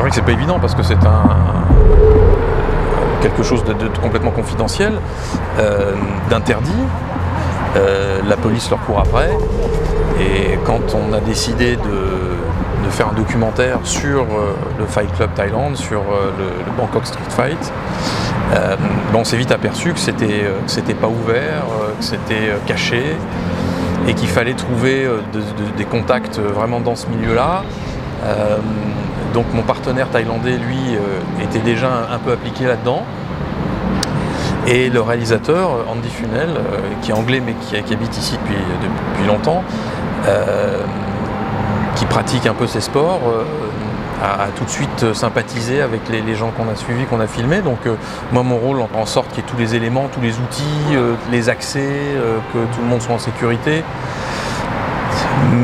vrai que c'est pas évident parce que c'est quelque chose de complètement confidentiel, d'interdit. La police leur court après. Et quand on a décidé de faire un documentaire sur le Fight Club Thailand, sur le Bangkok Street Fight, on s'est vite aperçu que c'était pas ouvert, que c'était caché, et qu'il fallait trouver des contacts vraiment dans ce milieu-là. Donc mon partenaire thaïlandais, lui, était déjà un peu appliqué là-dedans. Et le réalisateur, Andy Funnell, qui est anglais mais qui habite ici depuis longtemps, qui pratique un peu ces sports, a tout de suite sympathisé avec les gens qu'on a suivis, qu'on a filmés. Donc moi, mon rôle, en sorte qu'il y ait tous les éléments, tous les outils, les accès, que tout le monde soit en sécurité.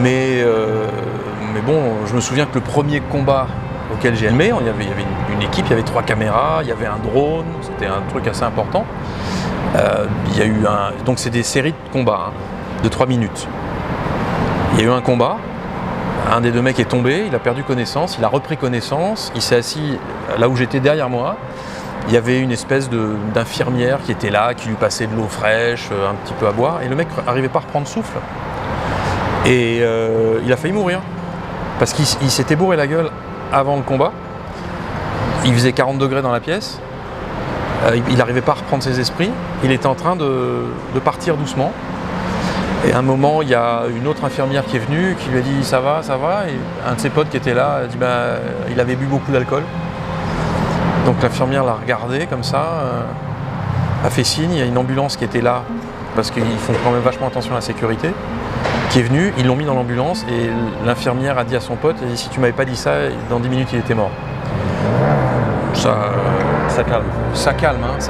Mais bon, je me souviens que le premier combat auquel j'ai filmé, il y avait une équipe, il y avait 3 caméras, il y avait un drone, c'était un truc assez important. Il y a eu donc c'est des séries de combats, de 3 minutes. Il y a eu un combat, un des 2 mecs est tombé, il a perdu connaissance, il a repris connaissance, il s'est assis là où j'étais derrière moi. Il y avait une espèce d'infirmière qui était là, qui lui passait de l'eau fraîche, un petit peu à boire, et le mec n'arrivait pas à reprendre souffle. Et il a failli mourir, parce qu'il s'était bourré la gueule avant le combat. Il faisait 40 degrés dans la pièce, il n'arrivait pas à reprendre ses esprits, il était en train de partir doucement. Et à un moment, il y a une autre infirmière qui est venue, qui lui a dit « ça va ?» et un de ses potes qui était là a dit « il avait bu beaucoup d'alcool ». Donc l'infirmière l'a regardé comme ça, a fait signe, il y a une ambulance qui était là, parce qu'ils font quand même vachement attention à la sécurité, qui est venue, ils l'ont mis dans l'ambulance et l'infirmière a dit à son pote « si tu m'avais pas dit ça, dans 10 minutes il était mort ». Ça calme. Ça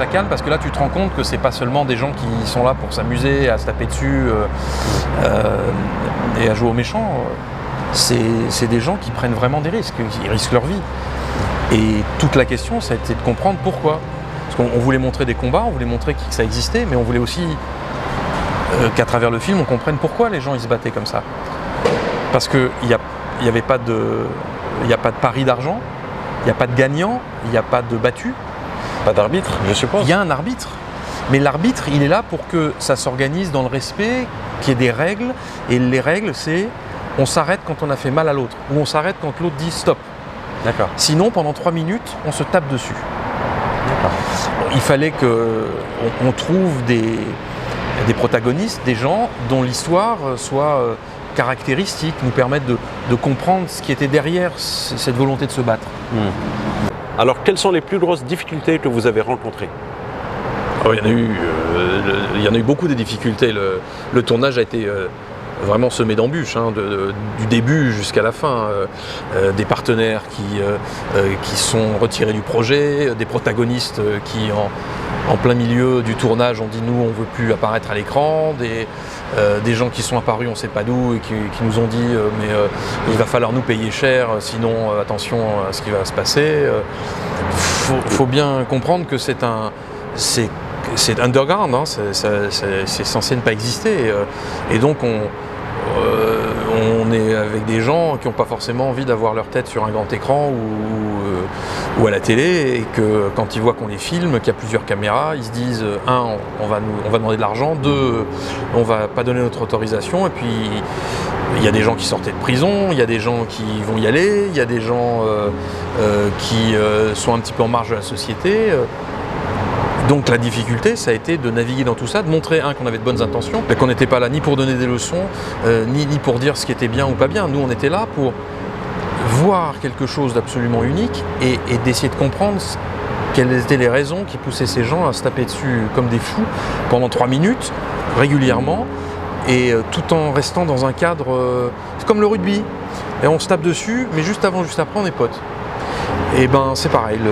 calme parce que là tu te rends compte que c'est pas seulement des gens qui sont là pour s'amuser, à se taper dessus et à jouer aux méchants. C'est des gens qui prennent vraiment des risques, qui risquent leur vie. Et toute la question, ça a été de comprendre pourquoi. Parce qu'on voulait montrer des combats, on voulait montrer que ça existait, mais on voulait aussi qu'à travers le film, on comprenne pourquoi les gens ils se battaient comme ça. Parce qu'il n'y avait pas de pari d'argent, il n'y a pas de gagnant, il n'y a pas de battu. Pas d'arbitre, je suppose. Il y a un arbitre, mais l'arbitre, il est là pour que ça s'organise dans le respect, qu'il y ait des règles. Et les règles, c'est on s'arrête quand on a fait mal à l'autre, ou on s'arrête quand l'autre dit stop. D'accord. Sinon, pendant 3 minutes, on se tape dessus. D'accord. Il fallait qu'on trouve des protagonistes, des gens dont l'histoire soit caractéristique, nous permette de comprendre ce qui était derrière cette volonté de se battre. Alors, quelles sont les plus grosses difficultés que vous avez rencontrées? Il y en a eu beaucoup de difficultés. Le tournage a été vraiment semé d'embûches, du début jusqu'à la fin. Des partenaires qui sont retirés du projet, des protagonistes qui, en plein milieu du tournage, ont dit « nous, on ne veut plus apparaître à l'écran », des gens qui sont apparus on ne sait pas d'où et qui nous ont dit mais il va falloir nous payer cher, sinon attention à ce qui va se passer. Faut bien comprendre que c'est underground, c'est censé ne pas exister. Et donc on est avec des gens qui n'ont pas forcément envie d'avoir leur tête sur un grand écran ou à la télé, et que quand ils voient qu'on les filme, qu'il y a plusieurs caméras, ils se disent on va demander de l'argent, 2, on va pas donner notre autorisation, et puis il y a des gens qui sortaient de prison, il y a des gens qui vont y aller, il y a des gens qui sont un petit peu en marge de la société. Donc la difficulté, ça a été de naviguer dans tout ça, de montrer qu'on avait de bonnes intentions, mais qu'on n'était pas là ni pour donner des leçons, ni pour dire ce qui était bien ou pas bien. Nous, on était là pour voir quelque chose d'absolument unique et d'essayer de comprendre quelles étaient les raisons qui poussaient ces gens à se taper dessus comme des fous pendant 3 minutes, régulièrement, et tout en restant dans un cadre... c'est comme le rugby, et on se tape dessus, mais juste avant, juste après, on est potes. Et c'est pareil, le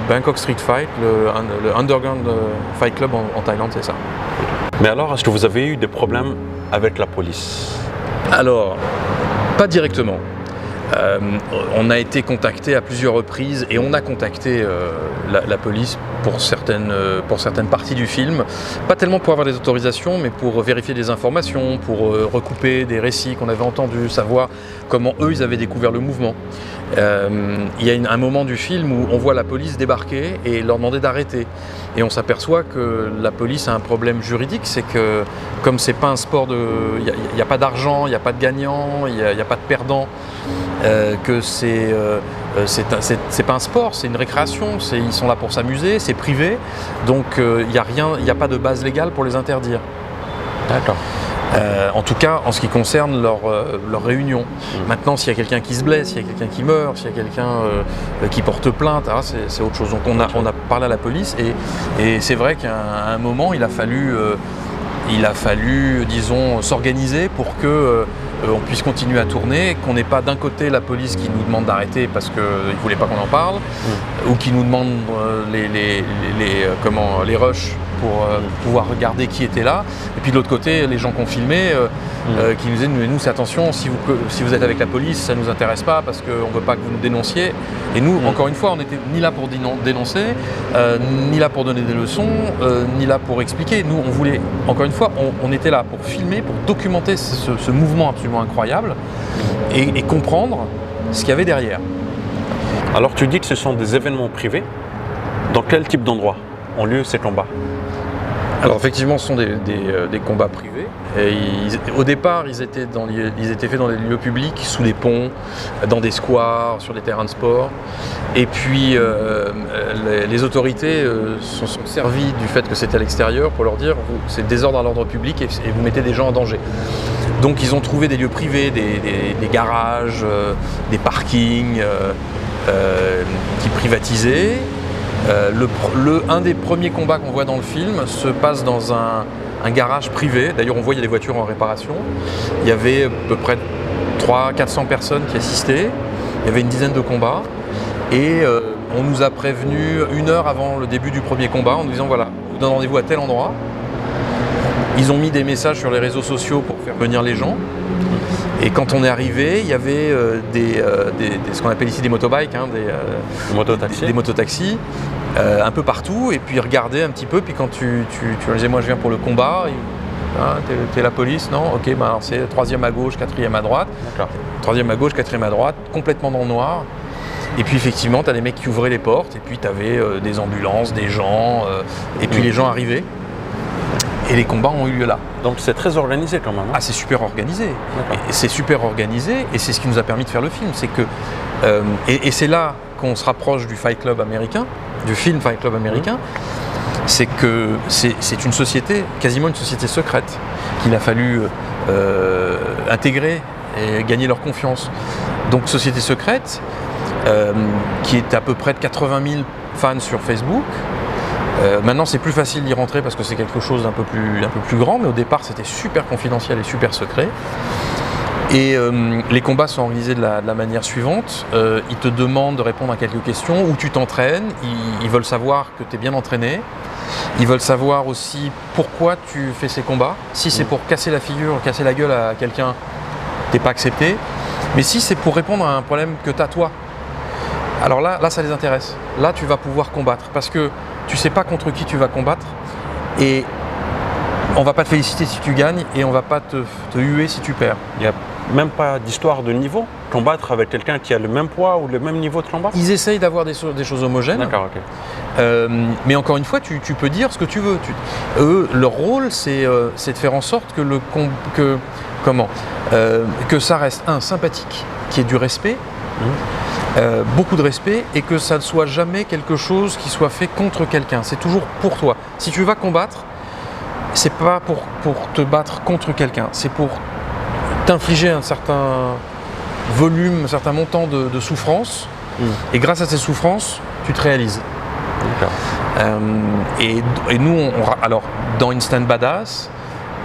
Bangkok Street Fight, le Underground Fight Club en Thaïlande, c'est ça. Mais alors, est-ce que vous avez eu des problèmes avec la police? Alors, pas directement. On a été contacté à plusieurs reprises et on a contacté la police pour certaines parties du film, pas tellement pour avoir des autorisations, mais pour vérifier des informations, pour recouper des récits qu'on avait entendus, savoir comment eux ils avaient découvert le mouvement. Il y a un moment du film où on voit la police débarquer et leur demander d'arrêter. Et on s'aperçoit que la police a un problème juridique, c'est que comme c'est pas un sport il n'y a pas d'argent, il n'y a pas de gagnant, il n'y a pas de perdant, que c'est pas un sport, c'est une récréation, ils sont là pour s'amuser, c'est privé, donc il n'y a pas de base légale pour les interdire. D'accord. En tout cas, en ce qui concerne leur réunion. Maintenant, s'il y a quelqu'un qui se blesse, s'il y a quelqu'un qui meurt, s'il y a quelqu'un qui porte plainte, c'est autre chose. Donc on a parlé à la police et c'est vrai qu'à un moment, il a fallu, disons, s'organiser pour que on puisse continuer à tourner, qu'on n'ait pas d'un côté la police qui nous demande d'arrêter parce qu'ils ne voulaient pas qu'on en parle, ou qui nous demande les rushs pour pouvoir regarder qui était là, et puis de l'autre côté les gens qu'on filmait qui nous disaient nous c'est attention, si vous êtes avec la police ça ne nous intéresse pas parce qu'on ne veut pas que vous nous dénonciez, et nous encore une fois on n'était ni là pour dénoncer, ni là pour donner des leçons, ni là pour expliquer. Nous on voulait, encore une fois, on était là pour filmer, pour documenter ce mouvement absolument incroyable et comprendre ce qu'il y avait derrière. Alors tu dis que ce sont des événements privés. Dans quel type d'endroit ont lieu ces combats? Alors effectivement, ce sont des combats privés. Et au départ, ils étaient faits dans des lieux publics, sous des ponts, dans des squares, sur des terrains de sport. Et puis les autorités se sont servies du fait que c'était à l'extérieur pour leur dire c'est désordre à l'ordre public et vous mettez des gens en danger. Donc ils ont trouvé des lieux privés, des garages, des parkings qui privatisaient. Un des premiers combats qu'on voit dans le film se passe dans un garage privé. D'ailleurs, on voit il y a des voitures en réparation. Il y avait à peu près 300-400 personnes qui assistaient. Il y avait une dizaine de combats. Et on nous a prévenu 1 heure avant le début du premier combat en nous disant voilà, vous donnez rendez-vous à tel endroit. Ils ont mis des messages sur les réseaux sociaux pour faire venir les gens. Et quand on est arrivé, il y avait ce qu'on appelle ici des motobikes, des mototaxis, un peu partout. Et puis ils regardaient un petit peu. Puis quand tu leur disais moi je viens pour le combat, t'es la police, non? Ok, alors c'est 3e à gauche, 4e à droite. 3e à gauche, 4e à droite, complètement dans le noir. Et puis effectivement, tu as des mecs qui ouvraient les portes. Et puis tu avais des ambulances, des gens. Et puis les gens arrivaient. Et les combats ont eu lieu là. Donc c'est très organisé quand même. Hein. Ah, c'est super organisé. C'est super organisé et c'est ce qui nous a permis de faire le film. C'est que et c'est là qu'on se rapproche du Fight Club américain, du film Fight Club américain. C'est que c'est une société, quasiment une société secrète, qu'il a fallu intégrer et gagner leur confiance. Donc société secrète qui est à peu près de 80 000 fans sur Facebook. Maintenant c'est plus facile d'y rentrer parce que c'est quelque chose d'un peu plus grand, mais au départ c'était super confidentiel et super secret. Et les combats sont organisés de la manière suivante. Ils te demandent de répondre à quelques questions, où tu t'entraînes, ils veulent savoir que tu es bien entraîné, ils veulent savoir aussi pourquoi tu fais ces combats. Si c'est pour casser la figure, casser la gueule à quelqu'un, t'es pas accepté. Mais si c'est pour répondre à un problème que tu as toi, alors là ça les intéresse. Là tu vas pouvoir combattre parce que tu sais pas contre qui tu vas combattre et on va pas te féliciter si tu gagnes et on va pas te huer si tu perds. Il n'y a même pas d'histoire de niveau? Combattre avec quelqu'un qui a le même poids ou le même niveau de combat? Ils essayent d'avoir des choses homogènes. D'accord, ok. Mais encore une fois, tu peux dire ce que tu veux. Eux, leur rôle, c'est de faire en sorte que ça reste sympathique, qu'il y ait du respect. Beaucoup de respect et que ça ne soit jamais quelque chose qui soit fait contre quelqu'un. C'est toujours pour toi. Si tu vas combattre, c'est pas pour te battre contre quelqu'un, c'est pour t'infliger un certain volume, un certain montant de souffrance. Et grâce à ces souffrances, tu te réalises. Et nous, alors dans Instant Badass,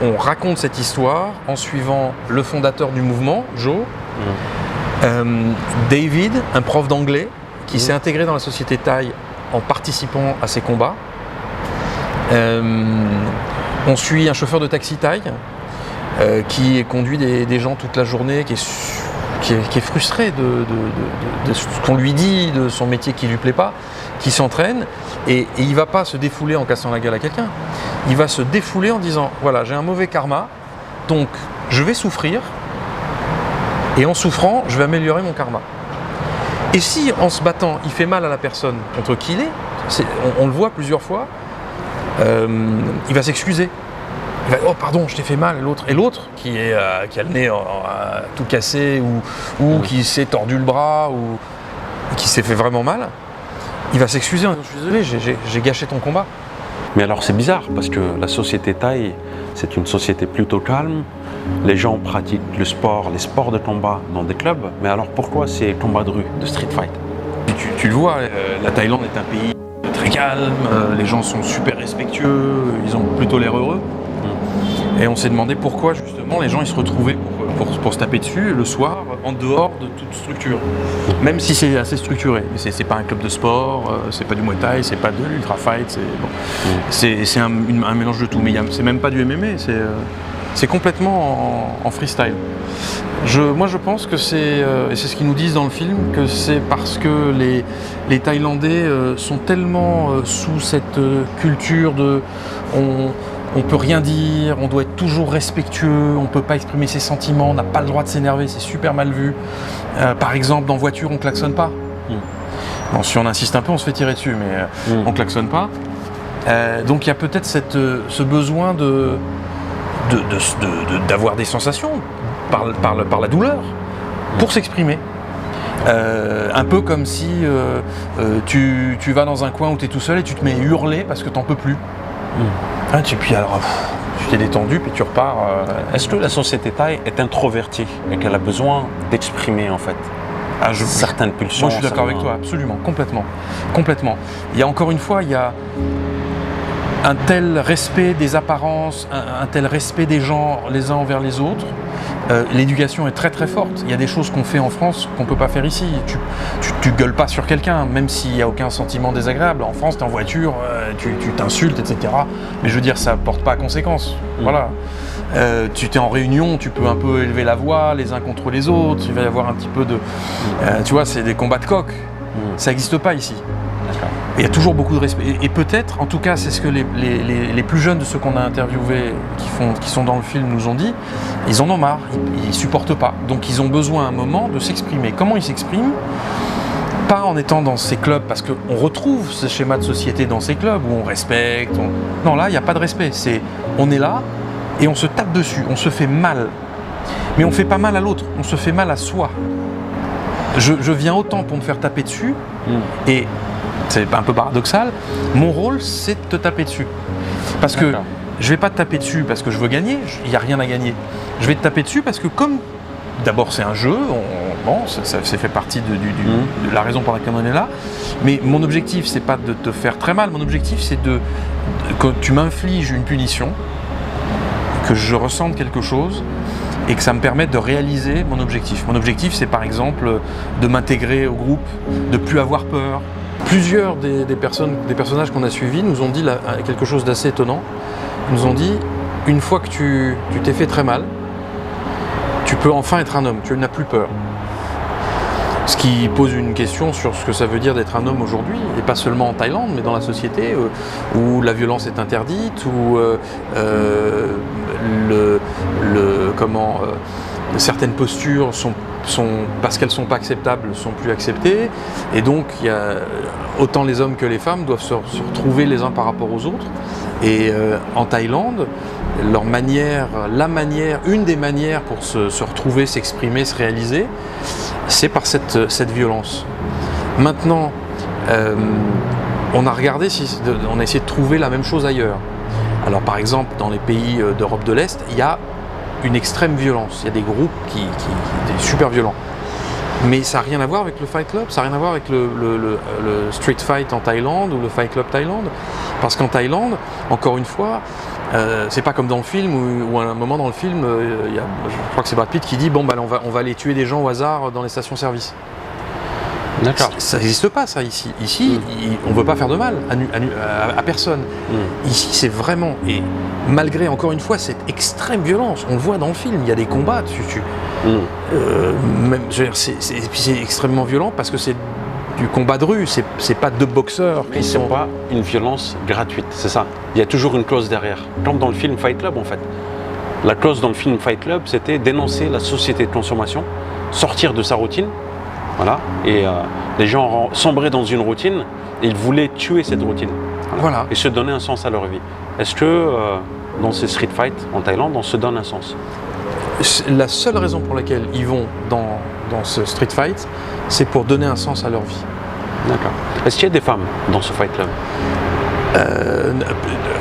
on raconte cette histoire en suivant le fondateur du mouvement, Joe. David, un prof d'anglais qui s'est intégré dans la société thaï en participant à ces combats. On suit un chauffeur de taxi thaï qui conduit des gens toute la journée, qui est qui est frustré de ce qu'on lui dit, de son métier qui lui plaît pas, qui s'entraîne, et il va pas se défouler en cassant la gueule à quelqu'un. Il va se défouler en disant, voilà, j'ai un mauvais karma, donc je vais souffrir, et en souffrant, je vais améliorer mon karma. Et si, en se battant, il fait mal à la personne contre qui il est, on le voit plusieurs fois, il va s'excuser. Il va, oh pardon, je t'ai fait mal, et l'autre qui a le nez tout cassé, ou qui s'est tordu le bras, ou qui s'est fait vraiment mal, il va s'excuser en disant, je suis désolé, j'ai gâché ton combat. Mais alors c'est bizarre, parce que la société thaï, c'est une société plutôt calme. Les gens pratiquent le sport, les sports de combat dans des clubs. Mais alors pourquoi ces combats de rue, de street fight? Tu le vois, la Thaïlande est un pays très calme, les gens sont super respectueux, ils ont plutôt l'air heureux. Et on s'est demandé pourquoi justement les gens ils se retrouvaient pour se taper dessus le soir en dehors de toute structure. Même si c'est assez structuré. C'est pas un club de sport, c'est pas du Muay Thai, c'est pas de l'ultra fight, c'est un mélange de tout. Mais c'est même pas du MMA, c'est complètement en freestyle. Moi je pense que c'est, et c'est ce qu'ils nous disent dans le film, que c'est parce que les Thaïlandais sont tellement sous cette culture de on peut rien dire, on doit être toujours respectueux, on peut pas exprimer ses sentiments, on n'a pas le droit de s'énerver, c'est super mal vu. Par exemple, dans voiture, on klaxonne pas. Bon, si on insiste un peu, on se fait tirer dessus, mais on klaxonne pas. Donc il y a peut-être ce besoin d'avoir des sensations par la douleur pour s'exprimer. Un peu comme si tu vas dans un coin où tu es tout seul et tu te mets à hurler parce que tu n'en peux plus. Et puis alors, tu t'es détendu, puis tu repars. Est-ce que la société thaï est introvertie et qu'elle a besoin d'exprimer en fait certaines pulsions? Moi je suis d'accord avec toi, absolument, complètement. Il y a encore une fois, il y a un tel respect des apparences, un tel respect des gens les uns envers les autres. L'éducation est très très forte. Il y a des choses qu'on fait en France qu'on ne peut pas faire ici. Tu gueules pas sur quelqu'un, même s'il n'y a aucun sentiment désagréable. En France, tu es en voiture, tu t'insultes, etc. Mais je veux dire, ça ne porte pas à conséquence. Voilà. Tu es en réunion, tu peux un peu élever la voix les uns contre les autres. Il va y avoir un petit peu de... tu vois, c'est des combats de coqs. Ça n'existe pas ici. Il y a toujours beaucoup de respect. Et peut-être, en tout cas, c'est ce que les plus jeunes de ceux qu'on a interviewés, qui sont dans le film, nous ont dit, ils en ont marre, ils supportent pas. Donc ils ont besoin à un moment de s'exprimer. Comment ils s'expriment? Pas en étant dans ces clubs, parce qu'on retrouve ce schéma de société dans ces clubs où on respecte. Non, là, il n'y a pas de respect. On est là et on se tape dessus, on se fait mal. Mais on ne fait pas mal à l'autre, on se fait mal à soi. Je viens autant pour me faire taper dessus, et c'est un peu paradoxal, mon rôle c'est de te taper dessus. Parce que je ne vais pas te taper dessus parce que je veux gagner, il n'y a rien à gagner. Je vais te taper dessus parce que comme d'abord c'est un jeu, ça fait partie de la raison pour laquelle on est là, mais mon objectif c'est pas de te faire très mal, mon objectif c'est que tu m'infliges une punition, que je ressente quelque chose, et que ça me permette de réaliser mon objectif. Mon objectif, c'est par exemple de m'intégrer au groupe, de ne plus avoir peur. Plusieurs des personnages qu'on a suivis nous ont dit quelque chose d'assez étonnant. Ils nous ont dit, une fois que tu t'es fait très mal, tu peux enfin être un homme, tu n'as plus peur. Ce qui pose une question sur ce que ça veut dire d'être un homme aujourd'hui, et pas seulement en Thaïlande, mais dans la société où la violence est interdite, où certaines postures parce qu'elles ne sont pas acceptables, ne sont plus acceptées. Et donc, autant les hommes que les femmes doivent se retrouver les uns par rapport aux autres. Et en Thaïlande, une des manières pour se retrouver, s'exprimer, se réaliser, c'est par cette violence. Maintenant, on a regardé, on a essayé de trouver la même chose ailleurs. Alors par exemple, dans les pays d'Europe de l'Est, il y a une extrême violence. Il y a des groupes qui sont super violents. Mais ça n'a rien à voir avec le Fight Club, ça n'a rien à voir avec le Street Fight en Thaïlande ou le Fight Club Thaïlande. Parce qu'en Thaïlande, encore une fois, c'est pas comme dans le film où à un moment dans le film, je crois que c'est Brad Pitt qui dit bon, on va aller tuer des gens au hasard dans les stations-service. D'accord. Ça n'existe pas, ça, ici. Ici, on ne veut pas faire de mal à personne. Ici, c'est vraiment... Et malgré, encore une fois, cette extrême violence, on le voit dans le film, il y a des combats, même, je veux dire, et puis c'est extrêmement violent parce que c'est du combat de rue, c'est pas deux boxeurs. Mais c'est pas une violence gratuite, c'est ça. Il y a toujours une clause derrière. Comme dans le film Fight Club, en fait. La clause dans le film Fight Club, c'était dénoncer la société de consommation, sortir de sa routine, voilà. Et les gens sombraient dans une routine et ils voulaient tuer cette routine. Voilà. Et se donner un sens à leur vie. Est-ce que dans ces street fights en Thaïlande, on se donne un sens? La seule raison pour laquelle ils vont dans ce street fight, c'est pour donner un sens à leur vie. D'accord. Est-ce qu'il y a des femmes dans ce fight club?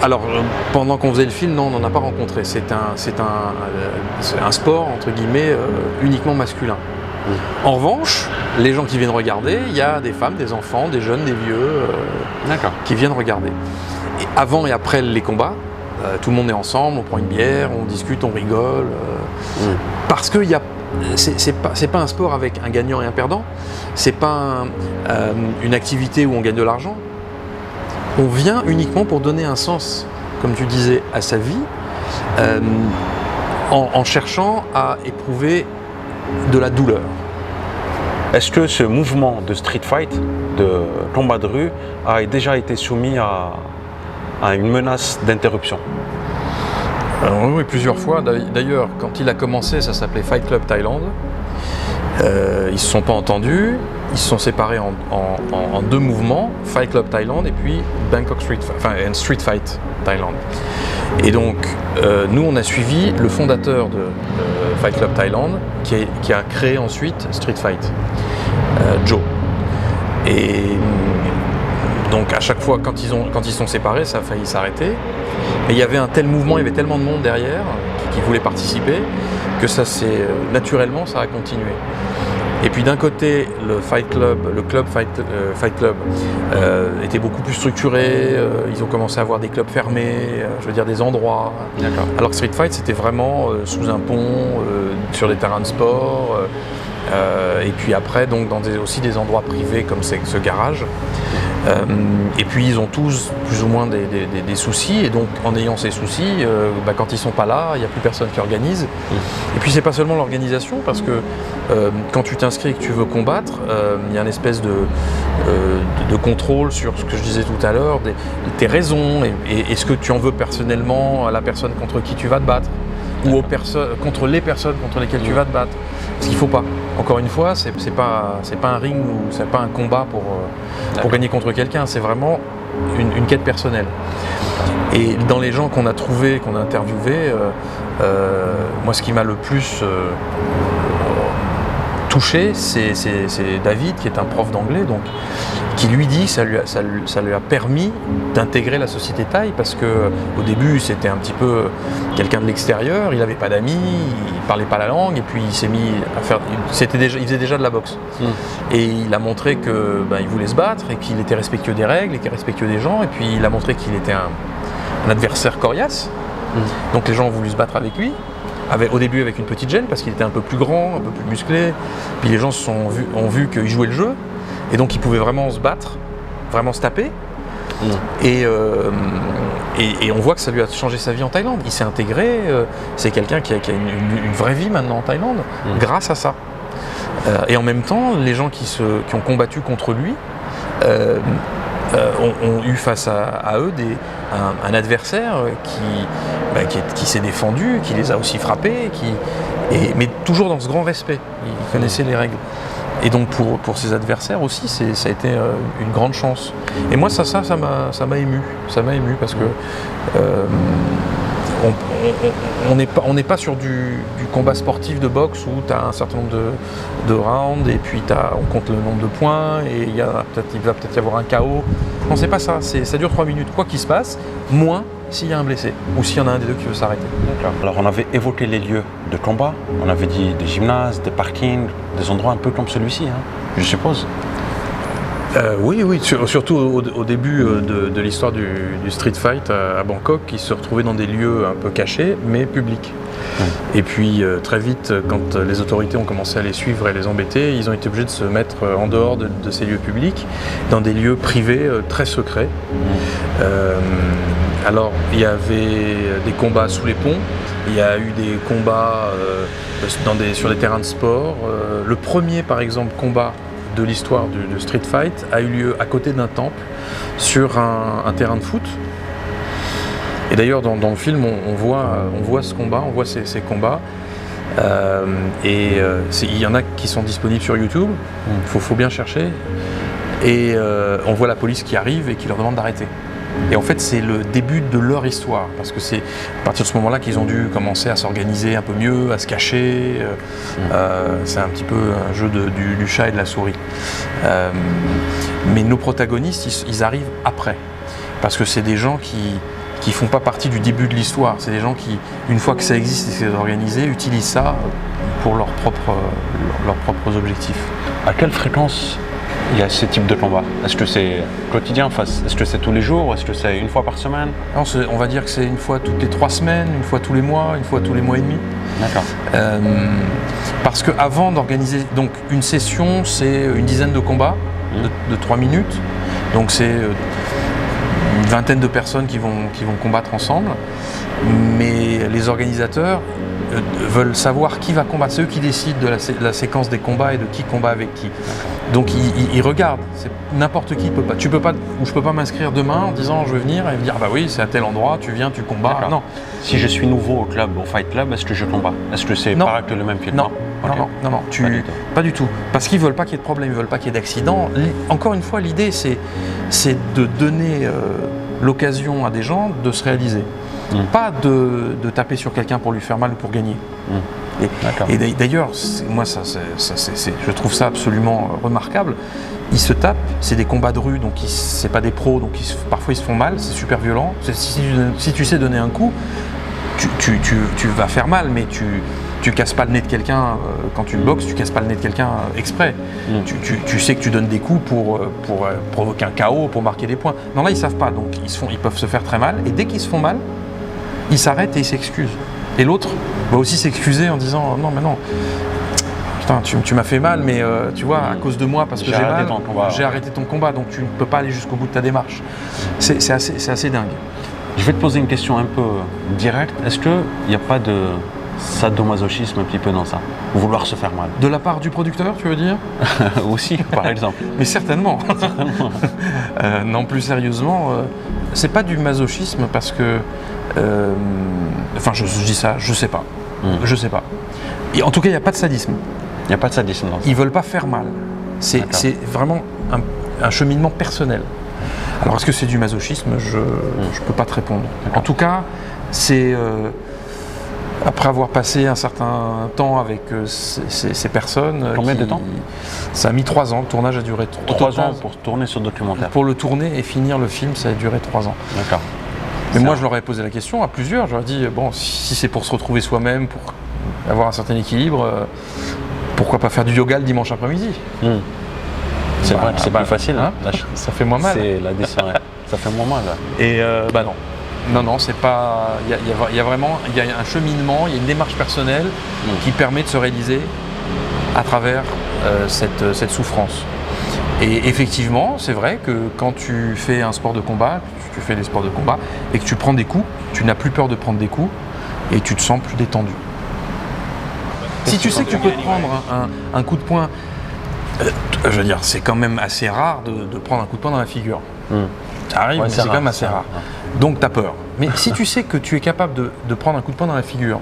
Alors, pendant qu'on faisait le film, non, on n'en a pas rencontré. C'est un sport, entre guillemets, uniquement masculin. En revanche, les gens qui viennent regarder, il y a des femmes, des enfants, des jeunes, des vieux, qui viennent regarder. Et avant et après les combats, tout le monde est ensemble, on prend une bière, on discute, on rigole. Parce que c'est pas un sport avec un gagnant et un perdant, c'est pas une activité où on gagne de l'argent. On vient uniquement pour donner un sens, comme tu disais, à sa vie, en cherchant à éprouver de la douleur. Est-ce que ce mouvement de street fight, de combat de rue, a déjà été soumis à une menace d'interruption? Oui, plusieurs fois. D'ailleurs, quand il a commencé, ça s'appelait Fight Club Thaïlande. Ils ne se sont pas entendus. Ils se sont séparés en deux mouvements, Fight Club Thaïlande et puis Bangkok Street Fight Thaïlande. Et donc, nous, on a suivi le fondateur de Fight Club Thaïlande qui a créé ensuite Street Fight, Joe. Et donc, à chaque fois, quand ils sont séparés, ça a failli s'arrêter. Mais il y avait un tel mouvement, il y avait tellement de monde derrière qui voulait participer que naturellement, ça a continué. Et puis d'un côté, le Fight Club était beaucoup plus structuré, ils ont commencé à avoir des clubs fermés, des endroits. Alors que Street Fight, c'était vraiment sous un pont, sur des terrains de sport, et puis après, donc, dans aussi des endroits privés comme ce garage. Et puis ils ont tous plus ou moins des soucis, et donc en ayant ces soucis, quand ils sont pas là, il n'y a plus personne qui organise. Et puis c'est pas seulement l'organisation, parce que quand tu t'inscris et que tu veux combattre, il y a une espèce de contrôle sur ce que je disais tout à l'heure, de tes raisons, et est-ce que tu en veux personnellement à la personne contre qui tu vas te battre, ou contre les personnes contre lesquelles tu vas te battre. Parce qu'il ne faut pas. Encore une fois, c'est pas un ring ou c'est pas un combat pour gagner contre quelqu'un, c'est vraiment une quête personnelle. Et dans les gens qu'on a trouvés, qu'on a interviewés, moi ce qui m'a le plus touché, c'est David, qui est un prof d'anglais, donc, qui lui dit que ça lui a permis d'intégrer la société thaï, parce qu'au début c'était un petit peu quelqu'un de l'extérieur, il n'avait pas d'amis, il ne parlait pas la langue, et puis il s'est mis à faire... Il faisait déjà de la boxe. Et il a montré qu'il voulait se battre, et qu'il était respectueux des règles, et qu'il était respectueux des gens, et puis il a montré qu'il était un adversaire coriace. Donc les gens ont voulu se battre avec lui. Au début avec une petite gêne parce qu'il était un peu plus grand, un peu plus musclé, puis les gens ont vu qu'il jouait le jeu, et donc il pouvait vraiment se battre, vraiment se taper, et on voit que ça lui a changé sa vie en Thaïlande. Il s'est intégré, c'est quelqu'un qui a une vraie vie maintenant en Thaïlande, grâce à ça. Et en même temps, les gens qui ont combattu contre lui ont eu face à eux un adversaire qui s'est défendu, qui les a aussi frappés, mais toujours dans ce grand respect. Il connaissait les règles. Et donc pour ses adversaires aussi, ça a été une grande chance. Et moi ça m'a ému. Ça m'a ému parce que on n'est pas sur du combat sportif de boxe où tu as un certain nombre de rounds, et puis on compte le nombre de points, et il va peut-être y avoir un KO. Non, c'est pas ça, ça dure 3 minutes, quoi qu'il se passe, moins s'il y a un blessé, ou s'il y en a un des deux qui veut s'arrêter. Alors on avait évoqué les lieux de combat, on avait dit des gymnases, des parkings, des endroits un peu comme celui-ci, je suppose. Oui, surtout au début de l'histoire du street fight à Bangkok, ils se retrouvaient dans des lieux un peu cachés, mais publics. Et puis très vite, quand les autorités ont commencé à les suivre et les embêter, ils ont été obligés de se mettre en dehors de ces lieux publics, dans des lieux privés très secrets. Alors, il y avait des combats sous les ponts, il y a eu des combats sur des terrains de sport. Le premier, par exemple, combat de l'histoire du street fight a eu lieu à côté d'un temple sur un terrain de foot. Et d'ailleurs dans le film on voit ce combat, on voit ces combats il y en a qui sont disponibles sur YouTube, faut bien chercher, et on voit la police qui arrive et qui leur demande d'arrêter. Et en fait c'est le début de leur histoire, parce que c'est à partir de ce moment-là qu'ils ont dû commencer à s'organiser un peu mieux, à se cacher. C'est un petit peu un jeu du chat et de la souris. Mais nos protagonistes, ils arrivent après, parce que c'est des gens qui font pas partie du début de l'histoire. C'est des gens qui, une fois que ça existe et que c'est organisé, utilisent ça pour leurs propres objectifs. À quelle fréquence il y a ce type de combat? Est-ce que c'est quotidien? Est-ce que c'est tous les jours? Est-ce que c'est une fois par semaine? Non, on va dire que c'est une fois toutes les 3 semaines, une fois tous les mois, une fois tous les mois et demi. D'accord. Parce qu'avant d'organiser donc une session, c'est une dizaine de combats de 3 minutes. Donc c'est une vingtaine de personnes qui vont combattre ensemble. Mais les organisateurs veulent savoir qui va combattre. C'est eux qui décident de la séquence des combats et de qui combat avec qui. Donc ils regardent. N'importe qui peut pas. Je peux pas m'inscrire demain en disant je veux venir et me dire bah oui c'est à tel endroit, tu viens, tu combats. D'accord. Non. Si je suis nouveau au Fight Club, est-ce que je combats? Est-ce que c'est pareil que le même film? Non. Okay. Non. Pas du tout. Parce qu'ils veulent pas qu'il y ait de problème, ils veulent pas qu'il y ait d'accident. Encore une fois, l'idée c'est de donner l'occasion à des gens de se réaliser. Pas de taper sur quelqu'un pour lui faire mal ou pour gagner. Et d'ailleurs, moi, je trouve ça absolument remarquable. Ils se tapent, c'est des combats de rue, donc c'est pas des pros, donc parfois ils se font mal, c'est super violent. Si tu sais donner un coup, tu vas faire mal, mais tu casses pas le nez de quelqu'un quand tu le boxes, tu casses pas le nez de quelqu'un exprès. Tu sais que tu donnes des coups pour provoquer un KO, pour marquer des points. Non, là ils savent pas, donc ils peuvent se faire très mal, et dès qu'ils se font mal, ils s'arrêtent et ils s'excusent. Et l'autre va aussi s'excuser en disant non mais non, putain tu m'as fait mal, mais tu vois à cause de moi, parce que j'ai arrêté ton combat, donc tu ne peux pas aller jusqu'au bout de ta démarche. C'est assez dingue. Je vais te poser une question un peu directe. Est-ce qu'il n'y a pas de sadomasochisme un petit peu dans ça? Vouloir se faire mal? De la part du producteur, tu veux dire? Aussi, par exemple. Mais certainement. Non, plus sérieusement, c'est pas du masochisme parce que... Enfin, je dis ça, je sais pas. Je sais pas. Et en tout cas, il n'y a pas de sadisme. Il n'y a pas de sadisme dans ça. Ils veulent pas faire mal. C'est vraiment un cheminement personnel. Alors, est-ce que c'est du masochisme? Je peux pas te répondre. En tout cas, c'est... après avoir passé un certain temps avec ces personnes... Combien de temps? Ça a mis 3 ans, le tournage a duré 3 ans pour tourner ce documentaire? Pour le tourner et finir le film, ça a duré 3 ans. D'accord. Mais moi je leur ai posé la question à plusieurs, je leur ai dit, bon, si c'est pour se retrouver soi-même, pour avoir un certain équilibre, pourquoi pas faire du yoga le dimanche après-midi? C'est vrai que c'est plus facile, hein. Ça fait moins mal. C'est la décision, ça fait moins mal. Et non. Non, c'est pas. Il y a vraiment un cheminement, il y a une démarche personnelle qui permet de se réaliser à travers cette souffrance. Et effectivement, c'est vrai que quand tu fais un sport de combat, tu fais des sports de combat, et que tu prends des coups, tu n'as plus peur de prendre des coups, et tu te sens plus détendu. Si tu sais que tu peux te prendre un coup de poing, je veux dire, c'est quand même assez rare de prendre un coup de poing dans la figure. Ça arrive, mais c'est quand même assez rare. Donc tu as peur. Mais si tu sais que tu es capable de prendre un coup de poing dans la figure,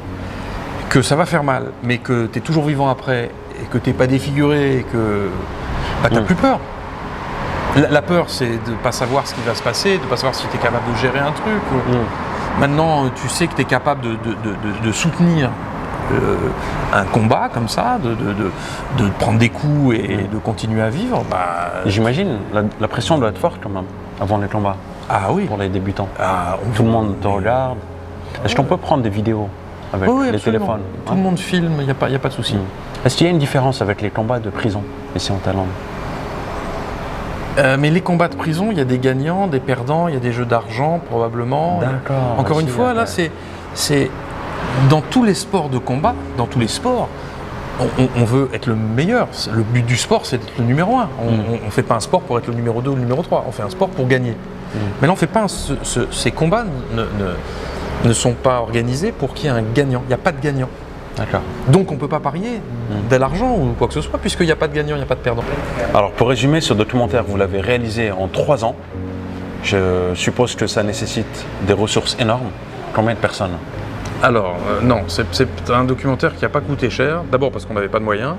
que ça va faire mal, mais que tu es toujours vivant après, et que tu n'es pas défiguré, et que tu n'as plus peur. La peur, c'est de ne pas savoir ce qui va se passer, de ne pas savoir si tu es capable de gérer un truc. Maintenant, tu sais que tu es capable de soutenir un combat comme ça, de prendre des coups et de continuer à vivre. J'imagine, la pression doit être forte quand même, avant les combats. Ah oui. Pour les débutants. Tout le monde te regarde. Est-ce qu'on peut prendre des vidéos avec les téléphones? Tout le monde filme, il n'y a pas de souci. Est-ce qu'il y a une différence avec les combats de prison ici en Thaïlande? Mais les combats de prison, il y a des gagnants, des perdants, il y a des jeux d'argent probablement. D'accord. Encore une fois, là, c'est dans tous les sports de combat, dans tous les sports, on veut être le meilleur. Le but du sport, c'est d'être le numéro 1. On ne fait pas un sport pour être le numéro 2 ou le numéro 3. On fait un sport pour gagner. Mais là, on fait pas ces combats ne sont pas organisés pour qu'il y ait un gagnant. Il n'y a pas de gagnant. D'accord. Donc on ne peut pas parier de l'argent ou quoi que ce soit, puisqu'il n'y a pas de gagnant, il n'y a pas de perdant. Alors pour résumer, ce documentaire, vous l'avez réalisé en 3 ans. Je suppose que ça nécessite des ressources énormes. Combien de personnes? Alors, non, c'est un documentaire qui n'a pas coûté cher. D'abord parce qu'on n'avait pas de moyens.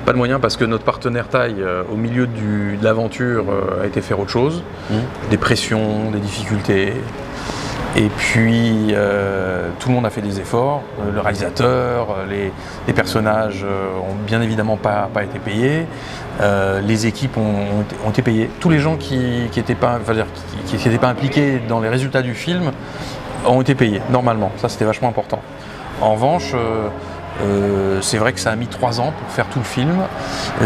Pas de moyens parce que notre partenaire Thaï, au milieu de l'aventure, a été faire autre chose. Des pressions, des difficultés. Et puis, tout le monde a fait des efforts. Le réalisateur, les personnages ont bien évidemment pas été payés. Les équipes ont été payées. Tous les gens qui n'étaient pas impliqués dans les résultats du film ont été payés, normalement. Ça, c'était vachement important. En revanche, c'est vrai que ça a mis 3 ans pour faire tout le film.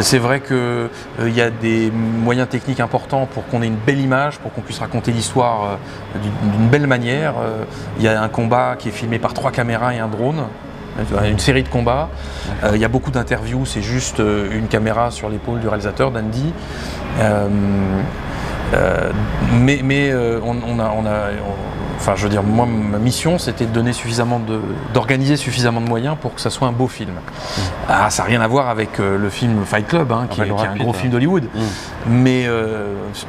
C'est vrai qu'il y a des moyens techniques importants pour qu'on ait une belle image, pour qu'on puisse raconter l'histoire d'une belle manière. Il y a un combat qui est filmé par 3 caméras et un drone. Une série de combats. Il y a beaucoup d'interviews, c'est juste une caméra sur l'épaule du réalisateur, d'Andy. Enfin, je veux dire, moi, ma mission, c'était de donner d'organiser suffisamment de moyens pour que ça soit un beau film. Ah, ça n'a rien à voir avec le film Fight Club, qui est un gros film d'Hollywood. Mais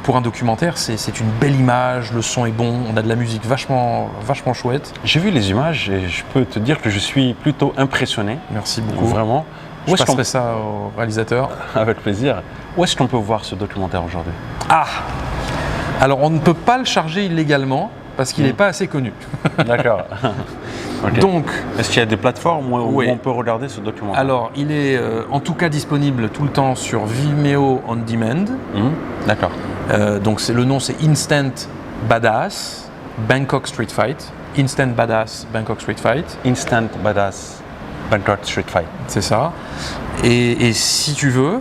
pour un documentaire, c'est une belle image, le son est bon, on a de la musique vachement chouette. J'ai vu les images et je peux te dire que je suis plutôt impressionné. Merci beaucoup. Vraiment. Je passerai ça au réalisateur. Avec plaisir. Où est-ce qu'on peut voir ce documentaire aujourd'hui? Alors, on ne peut pas le charger illégalement parce qu'il n'est pas assez connu. D'accord. Okay. Donc, est-ce qu'il y a des plateformes où on peut regarder ce documentaire? Alors, il est en tout cas disponible tout le temps sur Vimeo On Demand. D'accord. Donc, le nom, c'est Instant Badass Bangkok Street Fight. Instant Badass Bangkok Street Fight. Instant Badass Bangkok Street Fight. C'est ça. Et si tu veux,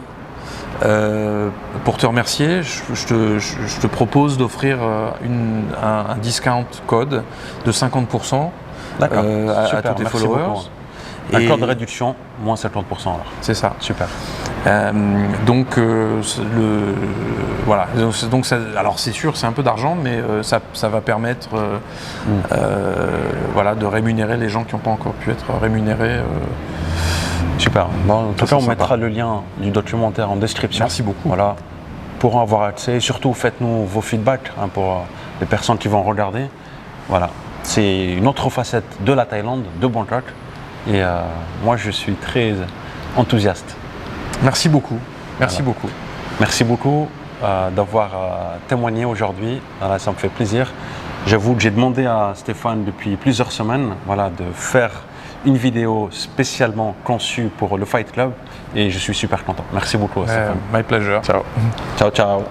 pour te remercier, je te propose d'offrir un discount code de 50% à tous tes followers. Un code de réduction, moins 50% alors. C'est ça. Super. Voilà. Donc alors c'est sûr, c'est un peu d'argent, mais ça va permettre de rémunérer les gens qui n'ont pas encore pu être rémunérés. Super. Bon, en tout cas, on mettra le lien du documentaire en description. Merci beaucoup. Voilà, pour en avoir accès. Et surtout, faites-nous vos feedbacks pour les personnes qui vont regarder. Voilà, c'est une autre facette de la Thaïlande, de Bangkok. Et moi, je suis très enthousiaste. Merci beaucoup. Merci beaucoup. Merci beaucoup d'avoir témoigné aujourd'hui. Voilà, ça me fait plaisir. J'avoue que j'ai demandé à Stéphane depuis plusieurs semaines de faire une vidéo spécialement conçue pour le Fight Club et je suis super content. Merci beaucoup Stéphane. My pleasure. Ciao. Ciao.